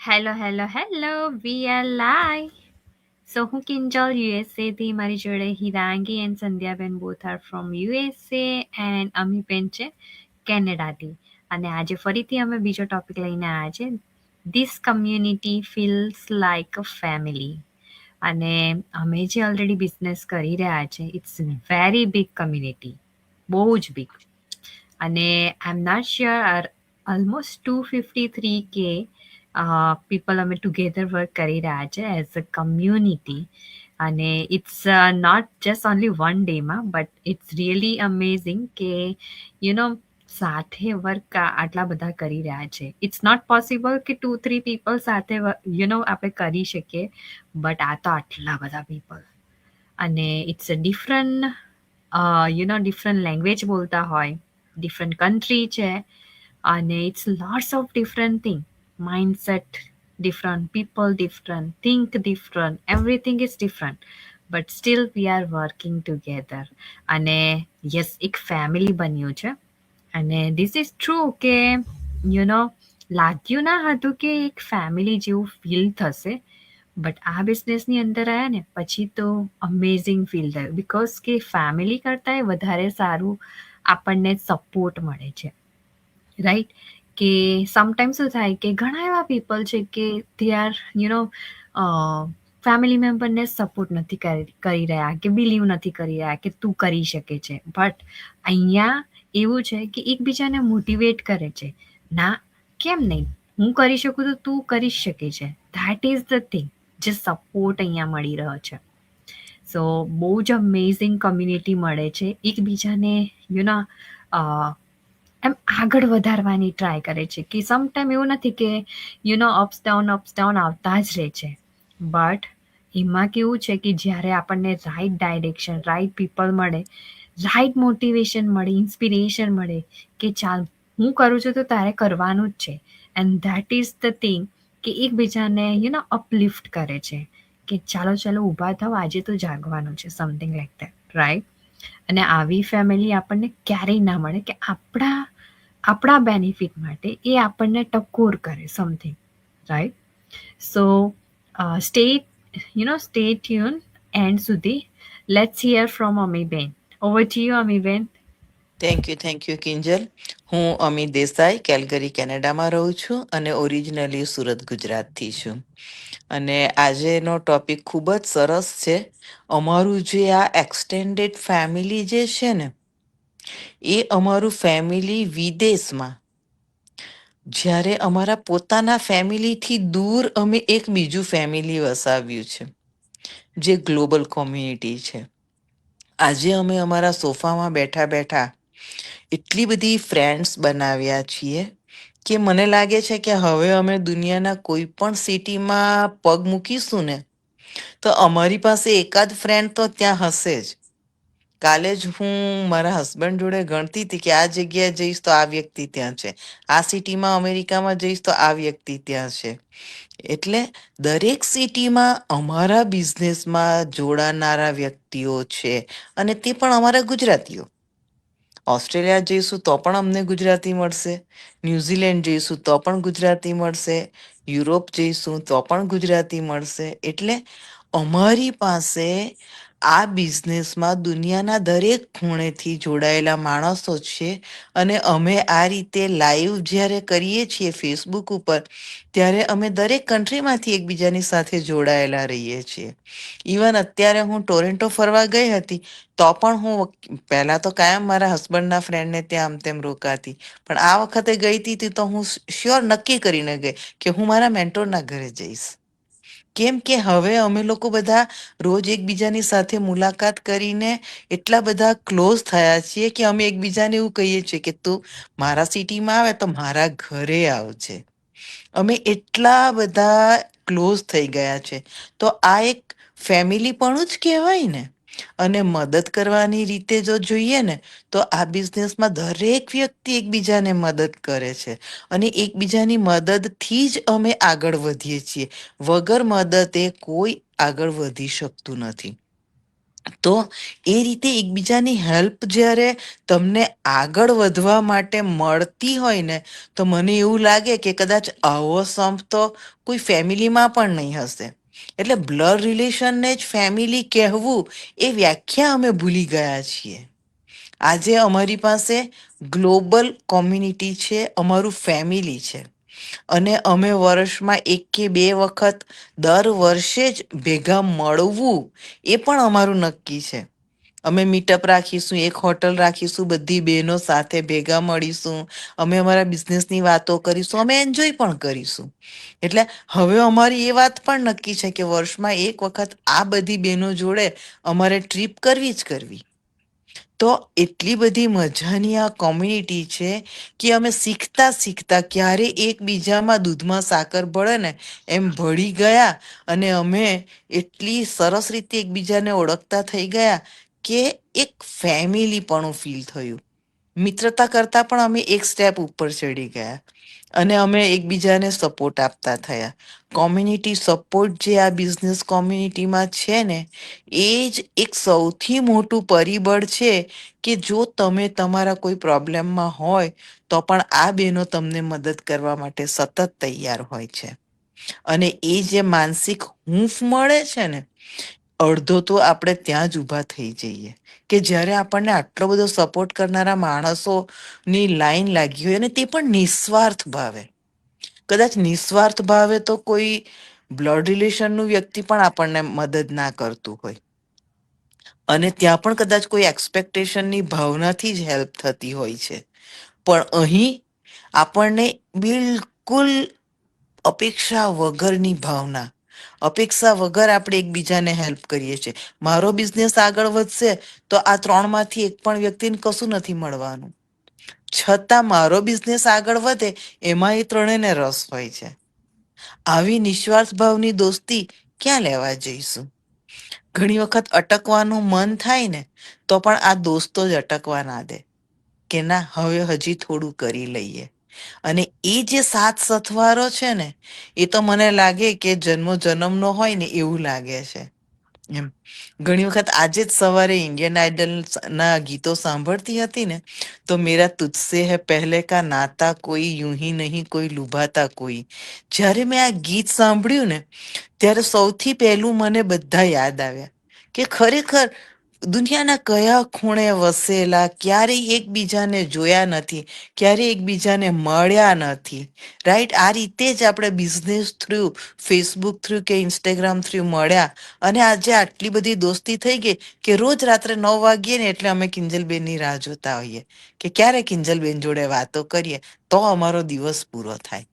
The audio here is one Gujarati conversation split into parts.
Hello hello hello we are live. So હું કિંજલ યુએસએ થી, મારી જોડે Hirangi and Sandhyaben both are from USA and Amiben છે કેનેડાથી. અને આજે ફરીથી અમે બીજો ટોપિક લઈને આવ્યા છે. This community feels like a family. અને અમે જે ઓલરેડી બિઝનેસ કરી રહ્યા છે, ઇટ્સ વેરી બિગ કમ્યુનિટી, બહુ જ બિગ. અને I am not sure, almost 253K people અમે ટુગેધર વર્ક કરી રહ્યા છે એઝ અ કમ્યુનિટી. અને it's not just only one ડેમાં, બટ ઇટ્સ રિયલી અમેઝિંગ કે સાથે વર્ક આટલા બધા કરી રહ્યા છે. ઇટ્સ નોટ પોસિબલ કે 2-3 પીપલ સાથે આપણે કરી શકીએ, બટ આ તો આટલા બધા પીપલ. અને it's a different different language બોલતા હોય, ડિફરન્ટ કન્ટ્રી છે. અને it's lots of different thing, mindset different, people different, think different, everything is different, but still we are working together. અને યસ, એક ફેમિલી બન્યું છે. અને ધીસ ઇઝ ટ્રુ કે લાગ્યું ના હતું કે એક ફેમિલી જેવું ફીલ થશે, બટ આ બિઝનેસની અંદર આવ્યા ને પછી તો અમેઝિંગ ફીલ થયું. બિકોઝ કે ફેમિલી કરતાં વધારે સારું આપણને સપોર્ટ મળે છે, રાઈટ? કે સમટાઈમ શું થાય કે ઘણા એવા પીપલ છે કે દે આર ફેમિલી મેમ્બરને સપોર્ટ નથી કરી રહ્યા, કે બિલીવ નથી કરી રહ્યા કે તું કરી શકે છે. બટ અહીંયા એવું છે કે એકબીજાને મોટિવેટ કરે છે. ના, કેમ નહીં, હું કરી શકું તો તું કરી શકે છે. ધેટ ઇઝ ધ થિંગ, જે સપોર્ટ અહીંયા મળી રહ્યો છે. સો બહુ જ અમેઝિંગ કમ્યુનિટી મળે છે. એકબીજાને એમ આગળ વધારવાની ટ્રાય કરે છે. કે સમટાઈમ એવું નથી કે અપ્સ ડાઉન આવતા જ રહે છે. બટ એમાં કેવું છે કે જ્યારે આપણને રાઈટ ડાયરેક્શન, રાઈટ પીપલ મળે, રાઈટ મોટિવેશન મળે, ઇન્સ્પિરેશન મળે કે ચાલ હું કરું છું તો તારે કરવાનું જ છે. And that is the thing કે એકબીજાને અપલિફ્ટ કરે છે કે ચાલો ચાલો ઊભા થાવ, આજે તો જાગવાનું છે, સમથિંગ લાઈક દેટ, રાઈટ? અને આવી ફેમિલી આપણને ક્યારેય ના મળે કે આપણા બેનિફિટ માટે એ આપણને ટકોર કરે, something, right? So stay tune end સુધી. Let's hear from Amiben. Over to you, Amiben. Thank you Kinjal. હું અમિત દેસાઈ કેલગરી કેનેડામાં રહું છું અને ઓરિજિનલી સુરત ગુજરાતથી છું. અને આજેનો ટોપિક ખૂબ જ સરસ છે. અમારું જે આ એક્સટેન્ડેડ ફેમિલી જે છે ને, એ અમારું ફેમિલી વિદેશમાં, જ્યારે અમારા પોતાના ફેમિલીથી દૂર અમે એક બીજું ફેમિલી વસાવ્યું છે, જે ગ્લોબલ કોમ્યુનિટી છે. આજે અમે અમારા સોફામાં બેઠા બેઠા એટલી બધી ફ્રેન્ડ્સ બનાવ્યા છીએ કે મને લાગે છે કે હવે અમે દુનિયાના કોઈ પણ સિટીમાં પગ મૂકીશું ને તો અમારી પાસે એકાદ ફ્રેન્ડ તો ત્યાં હશે જ. કાલે જ હું મારા હસબન્ડ જોડે ગણતી હતી કે આ જગ્યાએ જઈશ તો આ વ્યક્તિ ત્યાં છે, આ સિટીમાં અમેરિકામાં જઈશ તો આ વ્યક્તિ ત્યાં છે. એટલે દરેક સિટીમાં અમારા બિઝનેસમાં જોડાનારા વ્યક્તિઓ છે, અને તે પણ અમારા ગુજરાતીઓ. ઓસ્ટ્રેલિયા જઈશું તો પણ અમને ગુજરાતી મળશે, ન્યૂઝીલેન્ડ જઈશું તો પણ ગુજરાતી મળશે, યુરોપ જઈશું તો પણ ગુજરાતી મળશે. એટલે અમારી પાસે આ બિઝનેસમાં દુનિયાના દરેક ખૂણેથી જોડાયેલા માણસો છે. અને અમે આ રીતે લાઈવ જ્યારે કરીએ છીએ ફેસબુક ઉપર, ત્યારે અમે દરેક કન્ટ્રીમાંથી એકબીજાની સાથે જોડાયેલા રહીએ છીએ. ઇવન અત્યારે હું ટોરેન્ટો ફરવા ગઈ હતી તો પણ હું પહેલા તો કાયમ મારા હસબન્ડના ફ્રેન્ડને ત્યાં આમ તેમ રોકાતી, પણ આ વખતે ગઈ હતી તો હું શ્યોર નક્કી કરીને ગઈ કે હું મારા મેન્ટોરના ઘરે જઈશ. કેમ કે હવે અમે લોકો બધા રોજ એકબીજાની સાથે મુલાકાત કરીને એટલા બધા ક્લોઝ થયા છીએ કે અમે એકબીજાને એવું કહીએ છીએ કે તું મારા સિટીમાં આવે તો મારા ઘરે આવજે. અમે એટલા બધા ક્લોઝ થઈ ગયા છે. તો આ એક ફેમિલી પણ જ કહેવાય ને. અને મદદ કરવાની રીતે જો જોઈએ ને તો આ બિઝનેસમાં દરેક વ્યક્તિ એકબીજાને મદદ કરે છે, અને એકબીજાની મદદથી જ અમે આગળ વધીએ છીએ. વગર મદદે કોઈ આગળ વધી શકતું નથી. તો એ રીતે એકબીજાની હેલ્પ જ્યારે તમને આગળ વધવા માટે મળતી હોય ને, તો મને એવું લાગે કે કદાચ આવો સંપ તો કોઈ ફેમિલીમાં પણ નહીં હશે. એટલે બ્લડ રિલેશનને જ ફેમિલી કહેવું એ વ્યાખ્યા અમે ભૂલી ગયા છીએ. આજે અમારી પાસે ગ્લોબલ કોમ્યુનિટી છે, અમારું ફેમિલી છે, અને અમે વર્ષમાં એક કે બે વખત દર વર્ષે જ ભેગા મળવું એ પણ અમારું નક્કી છે. અમે મીટઅપ રાખીશું, એક હોટલ રાખીશું, બધી બહેનો સાથે ભેગા મળીશું, અમે અમારા બિઝનેસની વાતો કરીશું, અમે એન્જોય પણ કરીશું. એટલે હવે અમારી એ વાત પણ નક્કી છે કે વર્ષમાં એક વખત આ બધી બહેનો જોડે અમારે ટ્રીપ કરવી જ કરવી. તો એટલી બધી મજાની આ કોમ્યુનિટી છે કે અમે શીખતા શીખતા ક્યારે એકબીજામાં દૂધમાં સાકર ભળે ને એમ ભળી ગયા, અને અમે એટલી સરસ રીતે એકબીજાને ઓળખતા થઈ ગયા કે એક ફેમિલી પણ ફીલ થયું. મિત્રતા કરતાં પણ અમે એક સ્ટેપ ઉપર ચડી ગયા, અને અમે એકબીજાને સપોર્ટ આપતા થયા. કોમ્યુનિટી સપોર્ટ જે આ બિઝનેસ કોમ્યુનિટીમાં છે ને, એ જ એક સૌથી મોટું પરિબળ છે કે જો તમે તમારા કોઈ પ્રોબ્લેમમાં હોય તો પણ આ બહેનો તમને મદદ કરવા માટે સતત તૈયાર હોય છે. અને એ જે માનસિક હૂંફ મળે છે ને, અડધો તો આપણે ત્યાં જ ઊભા થઈ જઈએ કે જ્યારે આપણને આટલો બધો સપોર્ટ કરનારા માણસોની લાઈન લાગી હોય, અને તે પણ નિસ્વાર્થ ભાવે. કદાચ નિસ્વાર્થ ભાવે તો કોઈ બ્લડ રિલેશનનું વ્યક્તિ પણ આપણને મદદ ના કરતું હોય, અને ત્યાં પણ કદાચ કોઈ એક્સપેક્ટેશનની ભાવનાથી જ હેલ્પ થતી હોય છે. પણ અહીં આપણને બિલકુલ અપેક્ષા વગરની ભાવના, અપેક્ષા વગર આપણે એકબીજાને હેલ્પ કરીએ છીએ. મારો બિઝનેસ આગળ વધશે તો આ ત્રણમાંથી એક પણ વ્યક્તિને કશું નથી મળવાનું, છતાં મારો બિઝનેસ આગળ વધે એમાં એ ત્રણેયને રસ હોય છે. આવી નિસ્વાર્થ ભાવની દોસ્તી ક્યાં લેવા જઈશું? ઘણી વખત અટકવાનું મન થાય ને, તો પણ આ દોસ્તો જ અટકવા ના દે કે ના, હવે હજી થોડું કરી લઈએ. અને એ જે સાથ સથવારો છે ને, એ તો મને લાગે કે જન્મો જન્મનો હોય ને એવું લાગે છે. એમ ઘણી વખત આજે જ સવારે ઇન્ડિયન આઈડલ ના ગીતો સાંભળતી હતી ને, તો મેરા તુજસે હૈ પહેલે કા નાતા કોઈ, यूं ही નહીં કોઈ લુભાતા કોઈ. જ્યારે મેં આ ગીત સાંભળ્યું ને, ત્યારે સૌથી પહેલું મને બધા યાદ આવ્યા કે ખરેખર દુનિયાના કયા ખૂણે વસેલા, ક્યારેય એકબીજાને જોયા નથી, ક્યારેય એકબીજાને મળ્યા નથી, રાઈટ? આ રીતે જ આપણે બિઝનેસ થ્રુ, ફેસબુક થ્રુ કે ઇન્સ્ટાગ્રામ થ્રુ મળ્યા, અને આજે આટલી બધી દોસ્તી થઈ ગઈ કે રોજ રાત્રે 9 વાગ્યે ને એટલે અમે કિંજલબેનની રાહ જોતા હોઈએ કે ક્યારે કિંજલબેન જોડે વાતો કરીએ તો અમારો દિવસ પૂરો થાય.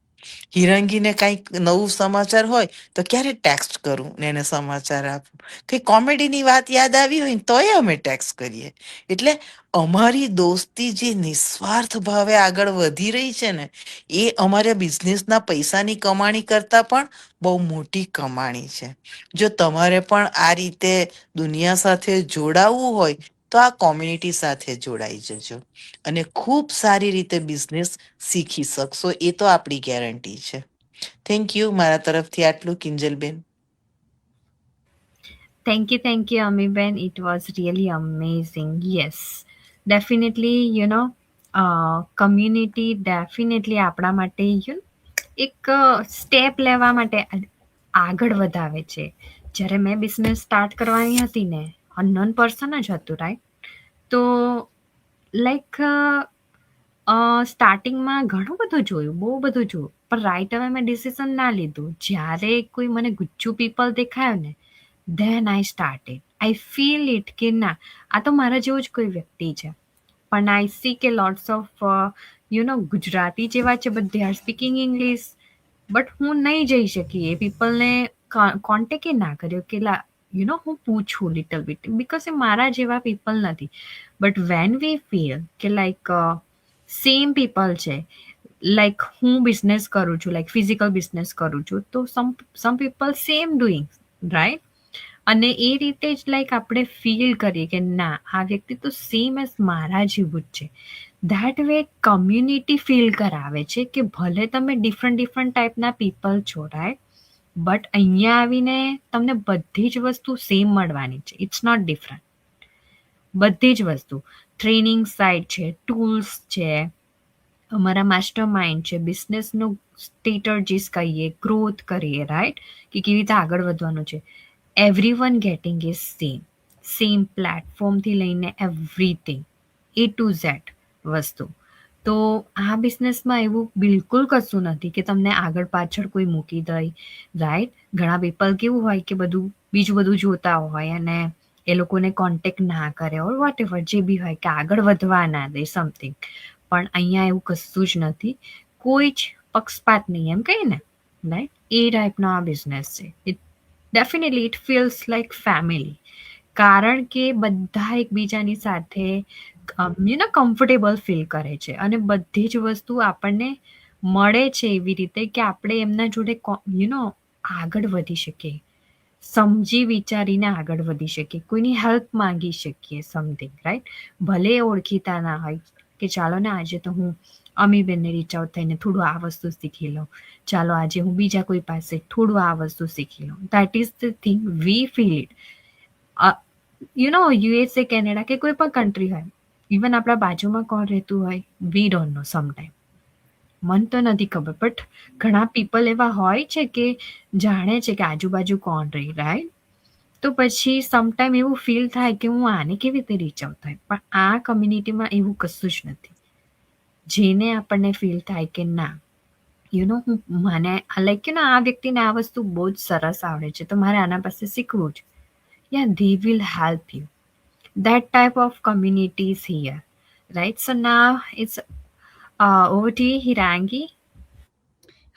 હિરંગીને કંઈક નવું સમાચાર હોય તો ક્યારે ટેક્સ્ટ કરું ને એને સમાચાર આપું. કંઈ કોમેડીની વાત યાદ આવી હોય ને તોય અમે ટેક્સ્ટ કરીએ. એટલે અમારી દોસ્તી જે નિસ્વાર્થ ભાવે આગળ વધી રહી છે ને, એ અમારા બિઝનેસના પૈસાની કમાણી કરતાં પણ બહુ મોટી કમાણી છે. જો તમારે પણ આ રીતે દુનિયા સાથે જોડાવવું હોય તો આ કોમ્યુનિટી સાથે જોડાઈ જજો, અને ખૂબ સારી રીતે બિઝનેસ શીખી શકશો, એ તો આપણી ગેરંટી છે. Thank you. મારા તરફથી આટલું, Kinjalben. Thank you, Amiben. It was really amazing. Yes, definitely, community definitely આપણા માટે એક સ્ટેપ લેવા માટે આગળ વધાવે છે. જ્યારે મેં બિઝનેસ સ્ટાર્ટ કરવાની હતી ને, અનનોન પર્સન જ હતું, રાઈટ? તો લાઈક સ્ટાર્ટિંગમાં ઘણું બધું જોયું, બહુ બધું જોયું, પણ રાઈટ હવે મેં ડિસિઝન ના લીધું. જ્યારે કોઈ મને ગુચ્ચુ પીપલ દેખાયો ને, than I started. I feel it કે ના, આ તો મારા જેવું જ કોઈ વ્યક્તિ છે. પણ આઈ સી કે લોટ્સ ઓફ ગુજરાતી જેવા છે, but they are speaking English. But હું નહીં જઈ શકી એ પીપલને, કોન્ટેક્ટ ના કર્યો કે હું પૂછું લિટલ બીટ, બિકોઝ એ મારા જેવા પીપલ નથી. બટ વેન વી ફીલ કે લાઈક સેમ પીપલ છે, લાઈક હું બિઝનેસ કરું છું, લાઈક ફિઝિકલ બિઝનેસ કરું છું, તો some people same doing, right? અને એ રીતે જ લાઈક આપણે ફીલ કરીએ કે ના, આ વ્યક્તિ તો સેમ એઝ મારા જેવું જ છે. ધેટ વે કમ્યુનિટી ફીલ કરાવે છે કે ભલે તમે ડિફરન્ટ ટાઈપના પીપલ છો, રાઈટ? બટ અહીંયા આવીને તમને બધી જ વસ્તુ સેમ મળવાની છે. It's not different. બધી જ વસ્તુ, ટ્રેનિંગ સાઇટ છે, ટૂલ્સ છે, અમારા માસ્ટર માઇન્ડ છે, બિઝનેસનું સ્ટ્રેટર્જીસ કહીએ, ગ્રોથ કરીએ, રાઈટ, કે કેવી રીતે આગળ વધવાનું છે. એવરીવન ગેટિંગ ઇઝ સેમ પ્લેટફોર્મથી લઈને એવરીથિંગ, A to Z વસ્તુ. તો આ બિઝનેસમાં એવું બિલકુલ કશું નથી કે તમને આગળ પાછળ કોઈ મૂકી દે, રાઈટ. ઘણા પીપલ કેવું હોય કે બધું બીજું બધું જોતા હોય અને એ લોકોને કોન્ટેક્ટ ના કરે ઓર વોટ એવર જે બી હોય, કે આગળ વધવા ના દે સમથિંગ. પણ અહીંયા એવું કશું જ નથી, કોઈ જ પક્ષપાત નહીં, એમ કહીએ ને, રાઈટ. એ ટાઈપનો આ બિઝનેસ છે. It definitely it feels like family, કારણ કે બધા એકબીજાની સાથે કમ્ફર્ટેબલ ફીલ કરે છે અને બધી જ વસ્તુ આપણને મળે છે એવી રીતે કે આપણે એમના જોડે આગળ વધી શકીએ, સમજી વિચારીને આગળ વધી શકીએ, કોઈની હેલ્પ માંગી શકીએ, સમથિંગ, રાઈટ. ભલે ઓળખીતા ના હોય કે ચાલો ને આજે તો હું અમીબેનને રીચ આઉટ થઈને થોડું આ વસ્તુ શીખી લઉં, ચાલો આજે હું બીજા કોઈ પાસે થોડું આ વસ્તુ શીખી લઉં. That is the thing V feel it. USA, Canada કે કોઈ પણ કન્ટ્રી હોય, ઇવન આપણા બાજુમાં કોણ રહેતું હોય, વી ડોન્ટ નો સમટાઈમ. મન તો નથી ખબર, બટ ઘણા પીપલ એવા હોય છે કે જાણે છે કે આજુબાજુ કોણ રહી, રાઈટ. તો પછી સમટાઈમ એવું ફીલ થાય કે હું આને કેવી રીતે રીચ આઉટ થાય, પણ આ કમ્યુનિટીમાં એવું કશું જ નથી. જેને આપણને ફીલ થાય કે ના, હું મને લાઈક આ વ્યક્તિને આ વસ્તુ બહુ જ સરસ આવડે છે તો મારે આના પાસે શીખવું જ, they will help you. That type of community is here, right? So now it's over to you, Hirangi.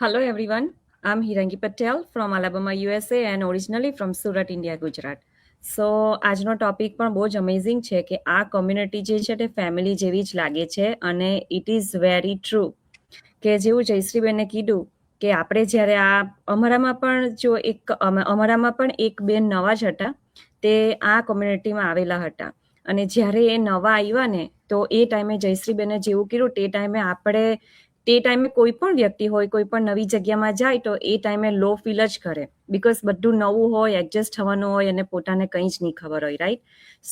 Hello everyone, I'm Hirangi Patel from Alabama, USA and originally from Surat, India, Gujarat. સો આજનો ટોપિક પણ બહુ જ અમેઝિંગ છે કે આ કોમ્યુનિટી જે છે તે ફેમિલી જેવી જ લાગે છે અને ઇટ ઇઝ વેરી ટ્રુ કે જેવું જયશ્રીબેને કીધું કે આપણે જ્યારે આ અમારામાં પણ એક બેન નવા જ હતા, તે આ કોમ્યુનિટીમાં આવેલા હતા અને જ્યારે એ નવા આવ્યા ને તો એ ટાઈમે જયશ્રીબેને જેવું કીધું તે ટાઈમે કોઈ પણ વ્યક્તિ હોય, કોઈ પણ નવી જગ્યામાં જાય તો એ ટાઈમે લો ફીલ જ કરે, બીકોઝ બધું નવું હોય, એડજસ્ટ થવાનું હોય અને પોતાને કંઈ જ નહીં ખબર હોય, રાઈટ.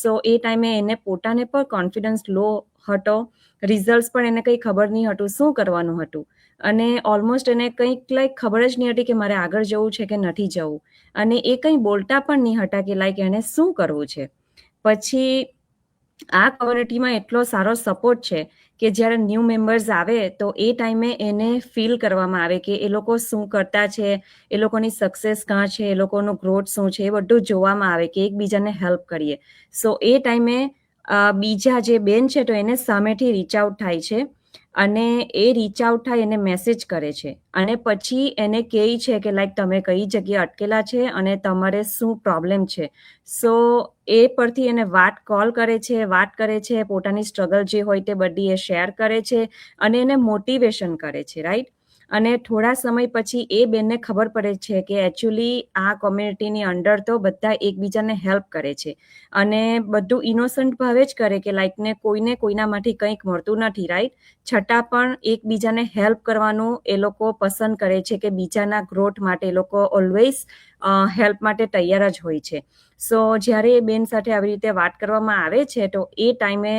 સો એ ટાઈમે એને પોતાને પણ કોન્ફિડન્સ લો હતો, રિઝલ્ટ પણ એને કંઈ ખબર નહીં હતું શું કરવાનું હતું અને ઓલમોસ્ટ એને કંઈક ખબર જ નહીં હતી કે મારે આગળ જવું છે કે નથી જવું, અને એ કંઈ બોલતા પણ નહીં હતા કે એને શું કરવું છે. પછી આ કોમ્યુનિટીમાં એટલો સારો સપોર્ટ છે કે જ્યારે ન્યૂ મેમ્બર્સ આવે તો એ ટાઈમે એને ફીલ કરવામાં આવે કે એ લોકો શું કરતા છે, એ લોકોની સક્સેસ કાં છે, એ લોકોનો ગ્રોથ શું છે, એ બધું જોવામાં આવે કે એકબીજાને હેલ્પ કરીએ. સો એ ટાઈમે બીજા જે બેન છે તો એને સામેથી રીચ આઉટ થાય છે અને એ રીચ આઉટ થાય એને મેસેજ કરે છે અને પછી એને કહે છે કે તમે કઈ જગ્યાએ અટકેલા છે અને તમારે શું પ્રોબ્લેમ છે. સો એ પરથી એને કોલ કરે છે, પોતાની સ્ટ્રગલ જે હોય તે બધી એ શેર કરે છે અને એને મોટિવેશન કરે છે, રાઈટ. અને થોડા સમય પછી એ બેનને ખબર પડે છે કે એકચ્યુઅલી આ કોમ્યુનિટીની અંદર તો બધા એકબીજાને હેલ્પ કરે છે અને બધું ઇનોસન્ટ ભાવે જ કરે કે કોઈને કોઈનામાંથી કંઈક મળતું નથી, રાઈટ. છતાં પણ એકબીજાને હેલ્પ કરવાનું એ લોકો પસંદ કરે છે કે બીજાના ગ્રોથ માટે એ લોકો ઓલવેઝ હેલ્પ માટે તૈયાર જ હોય છે. સો જ્યારે એ બેન સાથે આવી રીતે વાત કરવામાં આવે છે તો એ ટાઈમે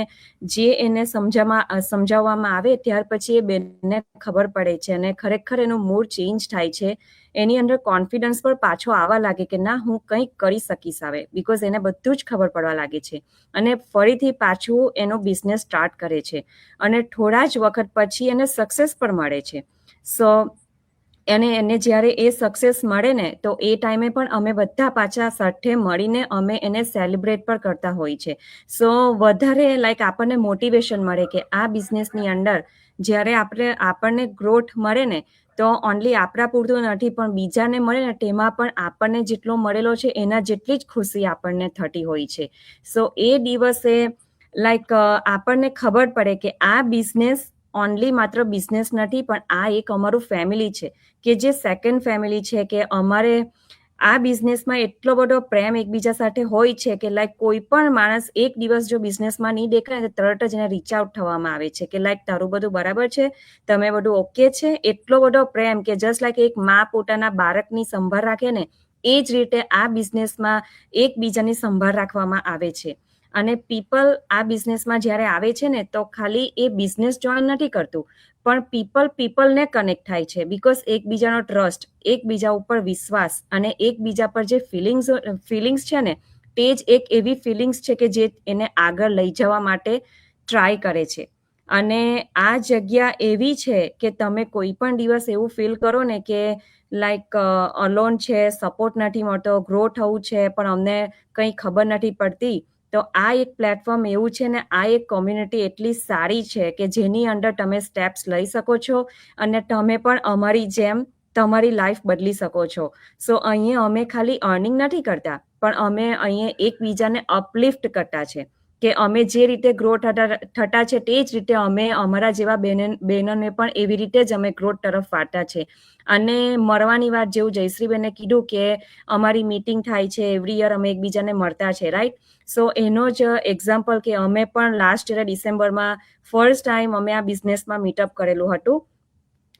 જે એને સમજાવવામાં આવે ત્યાર પછી એ બેનને ખબર પડે છે અને ખરેખર એનું મૂડ ચેન્જ થાય છે, એની અંદર કોન્ફિડન્સ પણ પાછો આવવા લાગે કે ના હું કંઈક કરી શકીશ હવે, બીકોઝ એને બધું જ ખબર પડવા લાગે છે અને ફરીથી પાછું એનો બિઝનેસ સ્ટાર્ટ કરે છે અને થોડા જ વખત પછી એને સક્સેસ પણ મળે છે. સો એને જ્યારે એ સક્સેસ મળે ને તો એ ટાઈમે પણ અમે બધા પાછા સાથે મળીને અમે એને સેલિબ્રેટ પણ કરતા હોય છે. સો વધારે આપણને મોટિવેશન મળે કે આ બિઝનેસની અંદર જ્યારે આપણને ગ્રોથ મળે ને તો ઓનલી આપણા પૂરતું નથી પણ બીજાને મળે ને તેમાં પણ આપણને જેટલો મળેલો છે એના જેટલી જ ખુશી આપણને થતી હોય છે. સો એ દિવસે આપણને ખબર પડે કે આ બિઝનેસ ઓનલી માત્ર બિઝનેસ નથી પણ આ એક અમારું ફેમિલી છે કે જે સેકન્ડ ફેમિલી છે, કે અમારે આ બિઝનેસમાં એટલો બધો પ્રેમ એકબીજા સાથે હોય છે કે લાઈક કોઈ પણ માણસ એક દિવસ જો બિઝનેસમાં નહીં દેખાય તો તરત જ એને રીચ આઉટ થવામાં આવે છે કે લાઈક તારું બધું બરાબર છે, તમે બધું ઓકે છે. એટલો બધો પ્રેમ કે જસ્ટ લાઈક એક મા પોતાના બાળકની સંભાળ રાખે ને એ જ રીતે આ બિઝનેસમાં એકબીજાની સંભાળ રાખવામાં આવે છે. અને પીપલ આ બિઝનેસમાં જ્યારે આવે છે ને તો ખાલી એ બિઝનેસ જોઈન નથી કરતું, પણ પીપલને કનેક્ટ થાય છે. બીકોઝ એકબીજાનો ટ્રસ્ટ, એકબીજા ઉપર વિશ્વાસ અને એકબીજા પર જે ફિલિંગ્સ છે ને તે જ એક એવી ફિલિંગ્સ છે કે જે એને આગળ લઈ જવા માટે ટ્રાય કરે છે. અને આ જગ્યા એવી છે કે તમે કોઈ પણ દિવસ એવું ફીલ કરો ને કે લાઈક અલોન છે, સપોર્ટ નથી મળતો, ગ્રો થવું છે પણ અમને કંઈ ખબર નથી પડતી, તો આ એક પ્લેટફોર્મ એવું છે ને આ એક કોમ્યુનિટી એટલી સારી છે કે જેની અંદર તમે સ્ટેપ્સ લઈ શકો છો અને તમે પણ અમારી જેમ તમારી લાઈફ બદલી શકો છો. સો અહીંયા અમે ખાલી અર્નિંગ નથી કરતા, પણ અમે અહીંયા એકબીજાને અપલિફ્ટ કરતા છે કે અમે જે રીતે ગ્રો થતા છે તે જ રીતે અમે અમારા જેવા બહેનોને પણ એવી રીતે જ અમે ગ્રોથ તરફ વાળતા છે. અને મળવાની વાત જેવું જયશ્રીબેને કીધું કે અમારી મીટિંગ થાય છે એવરી યર, અમે એકબીજાને મળતા છે, રાઈટ. સો એનો જ એક્ઝામ્પલ કે અમે પણ લાસ્ટ યર ડિસેમ્બરમાં ફર્સ્ટ ટાઈમ અમે આ બિઝનેસમાં મીટઅપ કરેલું હતું.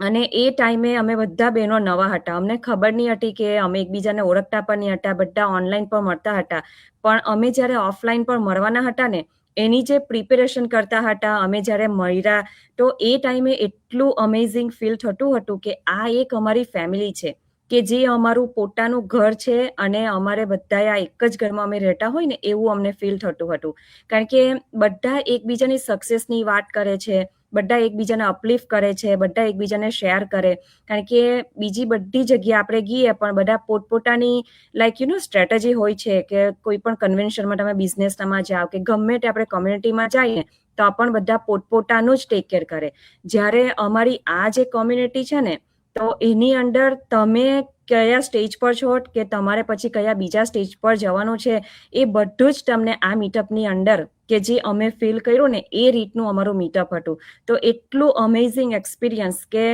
અને એ ટાઈમે અમે બધા બહેનો નવા હતા, અમને ખબર નહીં હતી કે અમે એકબીજાને ઓળખતા પણ નહીં હતા, બધા ઓનલાઈન પણ મળતા હતા. પણ અમે જ્યારે ઓફલાઈન પણ મળવાના હતા ને એની જે પ્રિપેરેશન કરતા હતા, અમે જ્યારે મળ્યા તો એ ટાઈમે એટલું અમેઝિંગ ફીલ થતું હતું કે આ એક અમારી ફેમિલી છે, કે જે અમારું પોતાનું ઘર છે અને અમારે બધા આ એક જ ઘરમાં અમે રહેતા હોય ને એવું અમને ફીલ થતું હતું. કારણ કે બધા એકબીજાની સક્સેસની વાત કરે છે, બધા એકબીજાને અપલિફ્ટ કરે છે, બધા એકબીજાને શેર કરે. કારણ કે બીજી બધી જગ્યાએ આપણે ગઈએ પણ બધા પોતપોતાની લાઈક સ્ટ્રેટેજી હોય છે કે કોઈ પણ કન્વેન્શનમાં તમે બિઝનેસમાં જાઓ કે ગમે તે આપણે કોમ્યુનિટીમાં જઈએ તો પણ બધા પોતપોતાનું જ ટેક કેર કરે. જ્યારે અમારી આ જે કોમ્યુનિટી છે ને તો એની અંદર તમે કયા સ્ટેજ પર છો કે તમારે પછી કયા બીજા સ્ટેજ પર જવાનું છે એ બધું જ તમને આ મીટઅપની અંદર કે જે અમે ફીલ કર્યું ને એ રીતનું અમારું મીટઅપ હતું. તો એટલું અમેઝિંગ એક્સપિરિયન્સ કે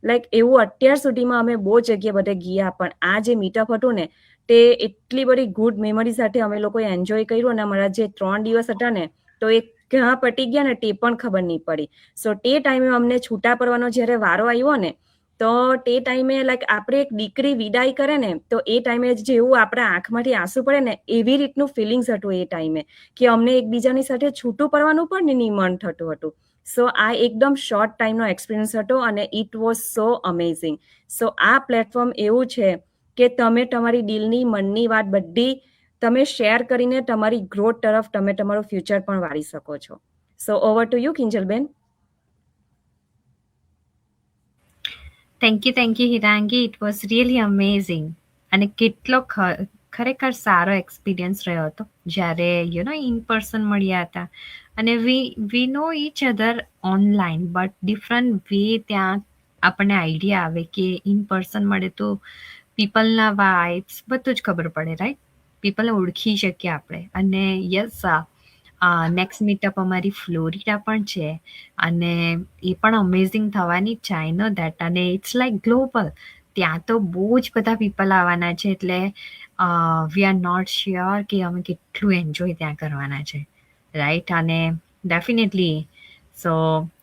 લાઈક એવું અત્યાર સુધીમાં અમે બહુ જગ્યાએ બધે ગયા, પણ આ જે મીટઅપ હતું ને તે એટલી બધી ગુડ મેમરી સાથે અમે લોકોએ એન્જોય કર્યું. અને અમારા જે 3 દિવસ હતા ને તો એ ક્યાં પટી ગયા ને તે પણ ખબર નહીં પડી. સો તે ટાઈમે અમને છૂટા પડવાનો જ્યારે વારો આવ્યો ને તો તે ટાઈમે લાઈક આપણે એક દીકરી વિદાય કરે ને તો એ ટાઈમે જેવું આપણા આંખમાંથી આંસુ પડે ને એવી રીતનું ફિલિંગ્સ હતું એ ટાઈમે, કે અમને એકબીજાની સાથે છૂટું પડવાનું પણ નહીં મન થતું હતું. સો આ એકદમ શોર્ટ ટાઈમનો એક્સપિરિયન્સ હતો અને ઇટ વોઝ સો અમેઝિંગ. સો આ પ્લેટફોર્મ એવું છે કે તમે તમારી દિલની મનની વાત બધી તમે શેર કરીને તમારી ગ્રોથ તરફ તમે તમારું ફ્યુચર પણ વાળી શકો છો. So over to you Kinjalben. Thank you Hirangi, it was really amazing. અને કેટલો ખરેખર સારો એક્સપિરિયન્સ રહ્યો હતો જ્યારે ઇન પર્સન મળ્યા હતા. અને we know each other online but different way ત્યાં આપણને આઈડિયા આવે કે ઇન પર્સન મળે તો પીપલના વાઇબ્સ બધું જ ખબર પડે, રાઈટ. પીપલને ઓળખી શકીએ આપણે. અને યસ, નેક્સ્ટ મીટઅપ અમારી ફ્લોરિડા પણ છે અને એ પણ અમેઝિંગ થવાની જ છે, આઈ નો દેટ. અને ઇટ્સ લાઈક ગ્લોબલ, ત્યાં તો બહુ જ બધા પીપલ આવવાના છે. એટલે વી આર નોટ શ્યોર કે અમે કેટલું એન્જોય ત્યાં કરવાના છે, રાઈટ. અને ડેફિનેટલી સો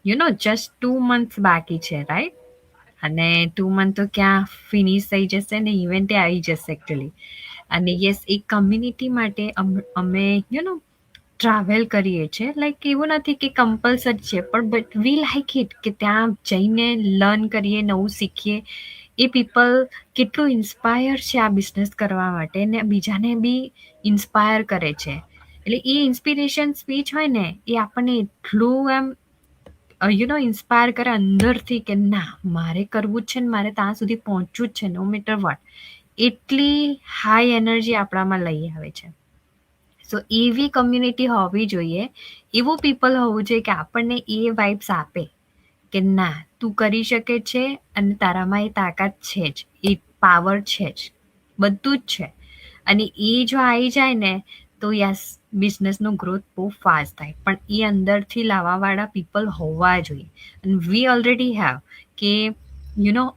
જસ્ટ 2 months બાકી છે, રાઈટ. અને 2 month તો ક્યાં ફિનિશ થઈ જશે ને ઇવેન્ટે આવી જશે એકચ્યુઅલી. અને યસ, એક કમ્યુનિટી માટે અમે ટ્રાવેલ કરીએ છીએ. લાઈક એવું નથી કે કમ્પલસરી છે, પણ બટ વી લાઈક ઇટ કે ત્યાં જઈને લર્ન કરીએ, નવું શીખીએ. એ પીપલ કેટલું ઇન્સ્પાયર છે આ બિઝનેસ કરવા માટે ને બીજાને બી ઇન્સ્પાયર કરે છે. એટલે એ ઇન્સ્પિરેશન સ્પીચ હોય ને એ આપણને એટલું એમ ઇન્સ્પાયર કરે અંદરથી કે ના, મારે કરવું જ છે ને મારે ત્યાં સુધી પહોંચવું જ છે, નો મેટર વોટ. એટલી હાઈ એનર્જી આપણામાં લઈ આવે છે. સો એવી કમ્યુનિટી હોવી જોઈએ, એવું પીપલ હોવું જોઈએ કે આપણને એ વાઇબ્સ આપે કે ના, તું કરી શકે છે અને તારામાં એ તાકાત છે જ, એ પાવર છે જ, બધું જ છે. અને એ જો આવી જાય ને તો યસ, બિઝનેસનો ગ્રોથ બહુ ફાસ્ટ થાય. પણ એ અંદરથી લાવવાવાળા પીપલ હોવા જોઈએ. અને વી ઓલરેડી હેવ કે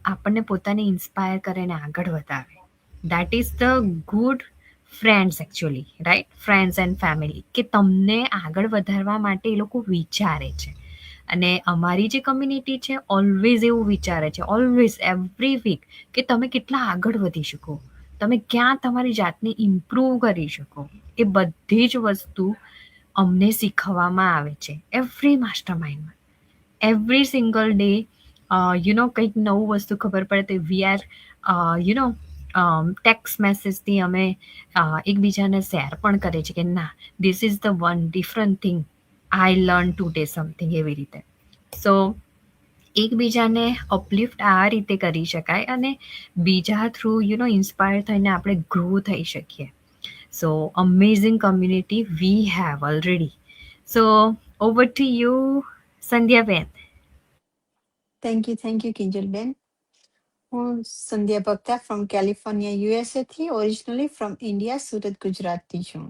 આપણને પોતાને ઇન્સ્પાયર કરે ને આગળ વધારે. That is the good friends actually, right? Friends and family, કે તમને આગળ વધારવા માટે એ લોકો વિચારે છે. અને અમારી જે કમ્યુનિટી છે ઓલવેઝ એવું વિચારે છે, ઓલવેઝ એવરી વીક, કે તમે કેટલા આગળ વધી શકો, તમે ક્યાં તમારી જાતને ઇમ્પ્રૂવ કરી શકો. એ બધી જ વસ્તુ અમને શીખવવામાં આવે છે એવરી માસ્ટર માઇન્ડમાં. એવરી સિંગલ ડે કંઈક નવું વસ્તુ ખબર પડે તો we are you know text મેસેજથી અમે એકબીજાને શેર પણ કરીએ છીએ કે ના, this is the one different thing I learn today something, એવી રીતે. સો એકબીજાને અપલિફ્ટ આ રીતે કરી શકાય, અને બીજા થ્રુ ઇન્સ્પાયર થઈને આપણે ગ્રો થઈ શકીએ. So amazing community we have already. So over to you, Sandhyaben. Thank you Kinjalben. હું Sandhya Bhakta from California USA થી, ઓરિજિનલી ફ્રોમ ઇન્ડિયા, સુરત ગુજરાતથી છું.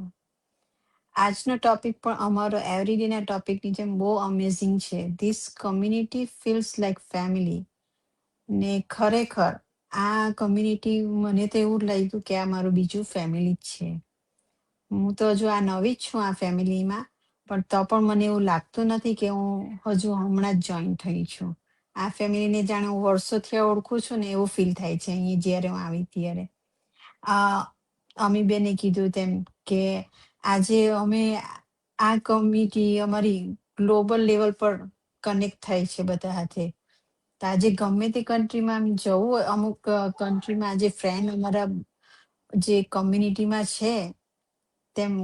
આજનો ટોપિક પણ અમારો એવરીડેના ટોપિકની જેમ બહુ અમેઝિંગ છે. This community feels like family. ને ખરેખર આ કમ્યુનિટી, મને તો એવું લાગ્યું કે આ મારું બીજું ફેમિલી જ છે. હું તો હજુ આ નવી જ છું આ ફેમિલીમાં, પણ તો પણ મને એવું લાગતું નથી કે હું હજુ હમણાં જ જોઈન થઈ છું. આ ફેમિલીને જાણે હું વર્ષોથી ઓળખું છું ને એવું ફીલ થાય છે અહીં જ્યારે હું આવી ત્યારે. આ અમીબેને કીધું તેમ કે આજે અમે આ કમ્યુનિટી અમારી ગ્લોબલ લેવલ પર કનેક્ટ થાય છે બધા હાથે. તો આજે ગમે તે કન્ટ્રીમાં આમ જવું હોય, અમુક કન્ટ્રીમાં આજે ફ્રેન્ડ અમારા જે કમ્યુનિટીમાં છે, તેમ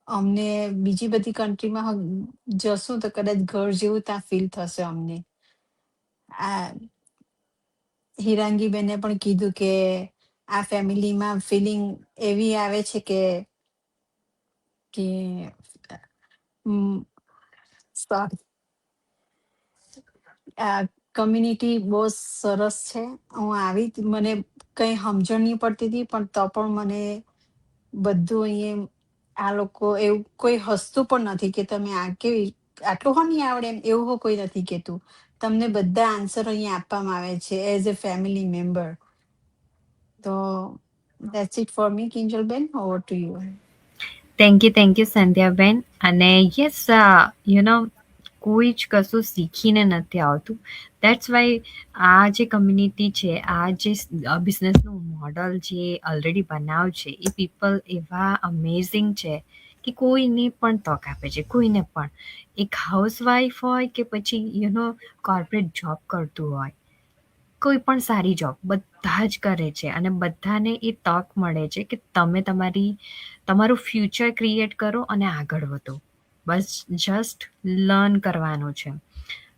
અમને બીજી બધી કન્ટ્રીમાં જશું તો કદાચ ઘર જેવું ત્યાં ફીલ થશે અમને. આ હિરાંગી બેને પણ કીધું કે આ ફેમિલીમાં ફિલિંગ એવી આવે છે કે કે સોરી, આ કમ્યુનિટી બહુ સરસ છે. હું આવી મને કઈ સમજણ નહીં પડતી હતી, પણ તો પણ મને બધું અહીંયા આ લોકો એવું કોઈ હસતું પણ નથી કે તમે આ કેવી આટલું હો નહીં આવડે, એમ એવું હો કોઈ નથી કેતું. તમને બધા આન્સર અહીંયા આપવામાં આવે છે એઝ અ ફેમિલી મેમ્બર. તો that's it for me, Kinjalben. Over to you. Thank you Sandhyaben. અને યસ, કોઈ જ કશું શીખીને નથી આવતું. દેટ્સ વાય આ જે કમ્યુનિટી છે, આ જે બિઝનેસનું મોડલ જે ઓલરેડી બનાવ છે, એ પીપલ એવા અમેઝિંગ છે કે કોઈને પણ તક આપે છે, કોઈને પણ. એક હાઉસવાઈફ હોય કે પછી કોર્પોરેટ જોબ કરતું હોય, કોઈ પણ સારી જોબ બધા જ કરે છે, અને બધાને એ તક મળે છે કે તમે તમારું ફ્યુચર ક્રિએટ કરો અને આગળ વધો. બસ જસ્ટ લર્ન કરવાનું છે,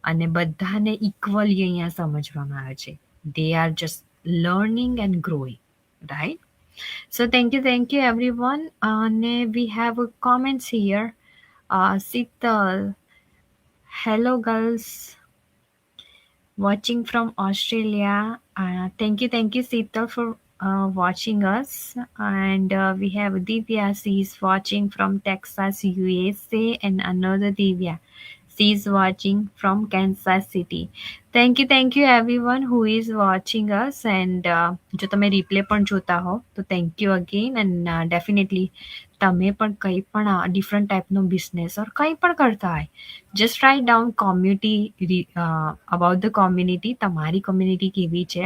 અને બધાને ઇક્વલી અહીંયા સમજવામાં આવે છે. They are just learning and growing, right? So thank you everyone. અને we have comments here. Sital, hello girls, watching from Australia. Thank you, Sital, for watching us. And we have Divya, she's watching from Texas, USA, and another Divya, she's watching from Kansas City. Thank you everyone who is watching us. And જો તમે રિપ્લે પણ જોતા હો તો thank you again. And definitely તમે પણ કંઈ પણ ડિફરન્ટ ટાઈપનો બિઝનેસ ઓર કંઈ પણ કરતા હોય, just write down community, about the community. તમારી કોમ્યુનિટી કેવી છે,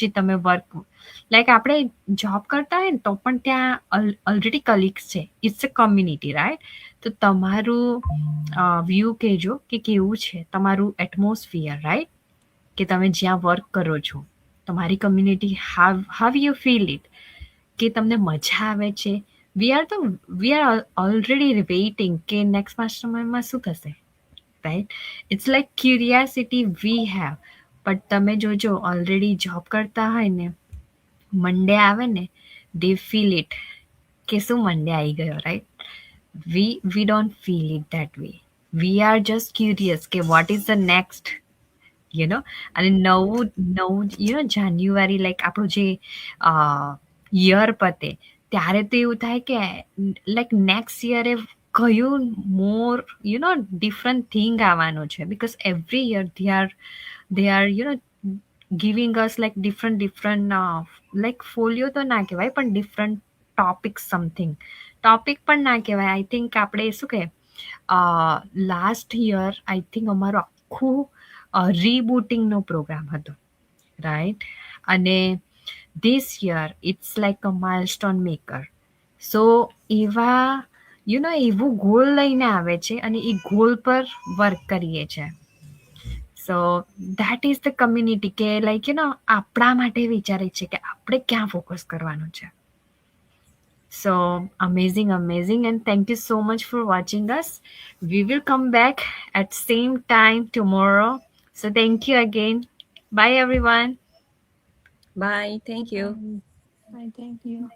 જે તમે વર્ક, લાઈક આપણે જોબ કરતા હોય ને તો પણ ત્યાં ઓલરેડી કલીગ્સ છે, ઇટ્સ અ કોમ્યુનિટી, રાઈટ? તો તમારું વ્યૂ કહેજો કે કેવું છે તમારું એટમોસ્ફિયર, રાઈટ? કે તમે જ્યાં વર્ક કરો છો, તમારી community, how you feel it, કે તમને મજા આવે છે. વી આર ઓલરેડી વેઇટિંગ કે નેક્સ્ટ માસ્ટરમાઇન્ડમાં શું થશે, right? It's like curiosity we have. But તમે જોજો, ઓલરેડી જોબ કરતા હોય ને, મંડે આવે ને, દે ફીલ ઇટ કે શું મંડે આવી ગયો, right? we don't feel it that way. We are just curious કે what is the next, અને નવું જાન્યુઆરી, લાઈક આપણું જે યર પતે ત્યારે તો એવું થાય કે લાઈક નેક્સ્ટ યરે કયું મોર ડિફરન્ટ થિંગ આવવાનું છે. Because every year they are giving us like different like folio તો ના કહેવાય પણ different topics something topic પણ ના કહેવાય. આઈ થિંક આપણે શું કે લાસ્ટ યર આઈ થિંક અમારું આખું રીબૂટિંગનો પ્રોગ્રામ હતો, રાઈટ? અને this year it's like a milestone maker. So એવા એવું ગોલ લઈને આવે છે અને એ ગોલ પર વર્ક કરીએ છીએ. So that is the community કે લાઈક આપણા માટે વિચારે છે કે આપણે ક્યાં ફોકસ કરવાનું છે. So amazing, amazing, and thank you so much for watching us. We will come back at same time tomorrow. So thank you again. Bye everyone. Bye. Thank you. Bye. Thank you.